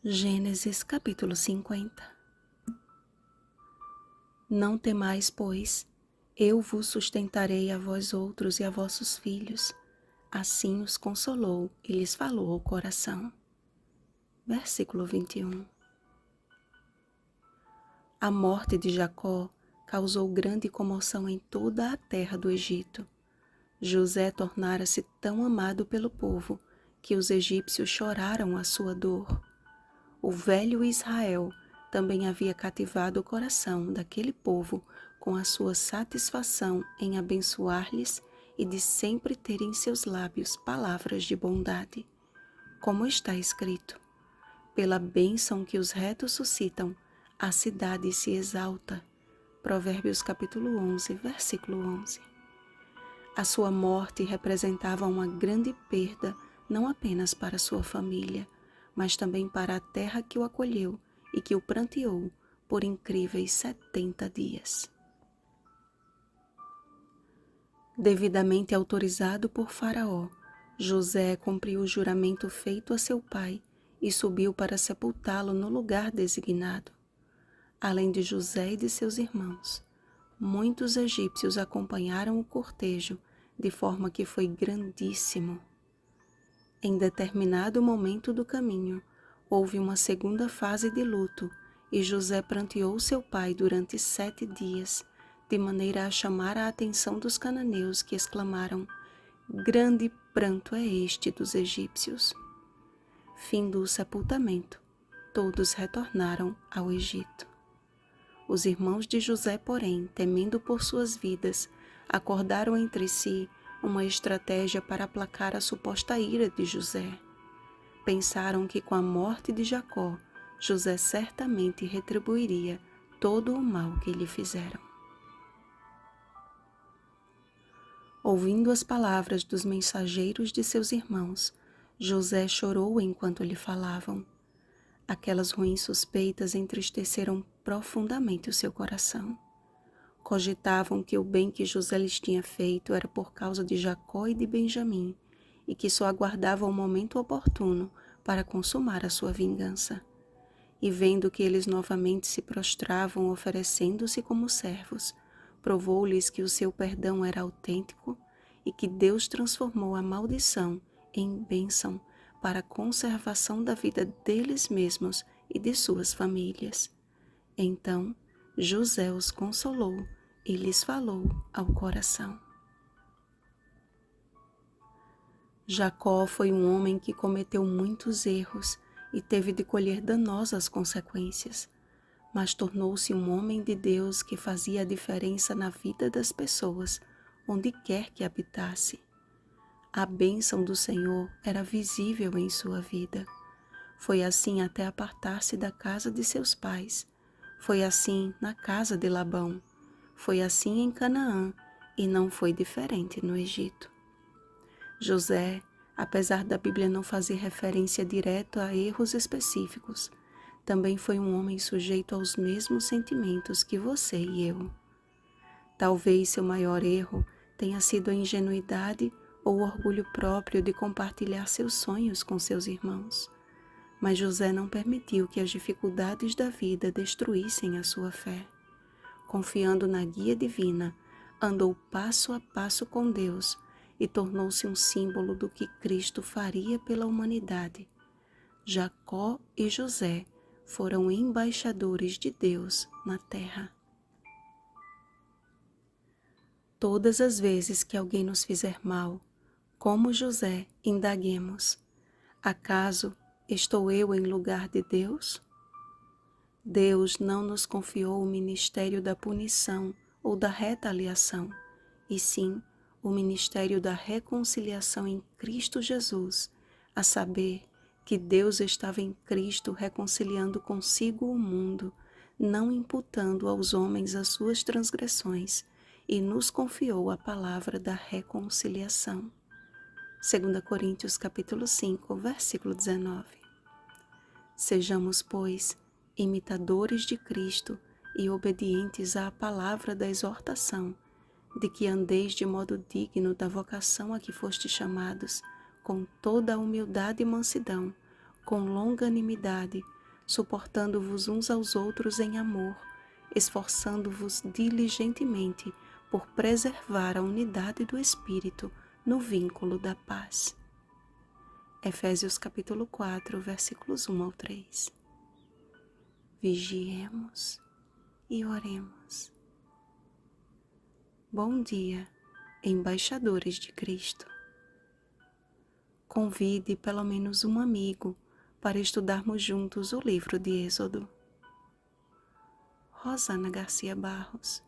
Gênesis capítulo 50. Não temais, pois, eu vos sustentarei a vós outros e a vossos filhos. Assim os consolou e lhes falou ao coração. Versículo 21. A morte de Jacó causou grande comoção em toda a terra do Egito. José tornara-se tão amado pelo povo que os egípcios choraram a sua dor. O velho Israel também havia cativado o coração daquele povo com a sua satisfação em abençoar-lhes e de sempre ter em seus lábios palavras de bondade. Como está escrito: pela bênção que os retos suscitam, a cidade se exalta. Provérbios capítulo 11, versículo 11. A sua morte representava uma grande perda, não apenas para sua família, mas também para a terra que o acolheu e que o pranteou por incríveis 70 dias. Devidamente autorizado por Faraó, José cumpriu o juramento feito a seu pai e subiu para sepultá-lo no lugar designado. Além de José e de seus irmãos, muitos egípcios acompanharam o cortejo, de forma que foi grandíssimo. Em determinado momento do caminho, houve uma segunda fase de luto, e José pranteou seu pai durante 7 dias, de maneira a chamar a atenção dos cananeus, que exclamaram: grande pranto é este dos egípcios. Findo o sepultamento, todos retornaram ao Egito. Os irmãos de José, porém, temendo por suas vidas, acordaram entre si uma estratégia para aplacar a suposta ira de José. Pensaram que com a morte de Jacó, José certamente retribuiria todo o mal que lhe fizeram. Ouvindo as palavras dos mensageiros de seus irmãos, José chorou enquanto lhe falavam. Aquelas ruins suspeitas entristeceram profundamente o seu coração. Cogitavam que o bem que José lhes tinha feito era por causa de Jacó e de Benjamim, e que só aguardava o momento oportuno para consumar a sua vingança. E vendo que eles novamente se prostravam oferecendo-se como servos, provou-lhes que o seu perdão era autêntico e que Deus transformou a maldição em bênção para a conservação da vida deles mesmos e de suas famílias. Então José os consolou e lhes falou ao coração. Jacó foi um homem que cometeu muitos erros e teve de colher danosas consequências, mas tornou-se um homem de Deus que fazia a diferença na vida das pessoas, onde quer que habitasse. A bênção do Senhor era visível em sua vida. Foi assim até apartar-se da casa de seus pais. Foi assim na casa de Labão. Foi assim em Canaã e não foi diferente no Egito. José, apesar da Bíblia não fazer referência direta a erros específicos, também foi um homem sujeito aos mesmos sentimentos que você e eu. Talvez seu maior erro tenha sido a ingenuidade ou o orgulho próprio de compartilhar seus sonhos com seus irmãos. Mas José não permitiu que as dificuldades da vida destruíssem a sua fé. Confiando na guia divina, andou passo a passo com Deus e tornou-se um símbolo do que Cristo faria pela humanidade. Jacó e José foram embaixadores de Deus na terra. Todas as vezes que alguém nos fizer mal, como José, indaguemos: acaso estou eu em lugar de Deus? Deus não nos confiou o ministério da punição ou da retaliação, e sim o ministério da reconciliação em Cristo Jesus, a saber, que Deus estava em Cristo reconciliando consigo o mundo, não imputando aos homens as suas transgressões, e nos confiou a palavra da reconciliação. 2 Coríntios capítulo 5, versículo 19. Sejamos, pois, imitadores de Cristo e obedientes à palavra da exortação, de que andeis de modo digno da vocação a que fostes chamados, com toda a humildade e mansidão, com longanimidade, suportando-vos uns aos outros em amor, esforçando-vos diligentemente por preservar a unidade do Espírito no vínculo da paz. Efésios capítulo 4, versículos 1 ao 3. Vigiemos e oremos. Bom dia, embaixadores de Cristo. Convide pelo menos um amigo para estudarmos juntos o livro de Êxodo. Rosana Garcia Barros.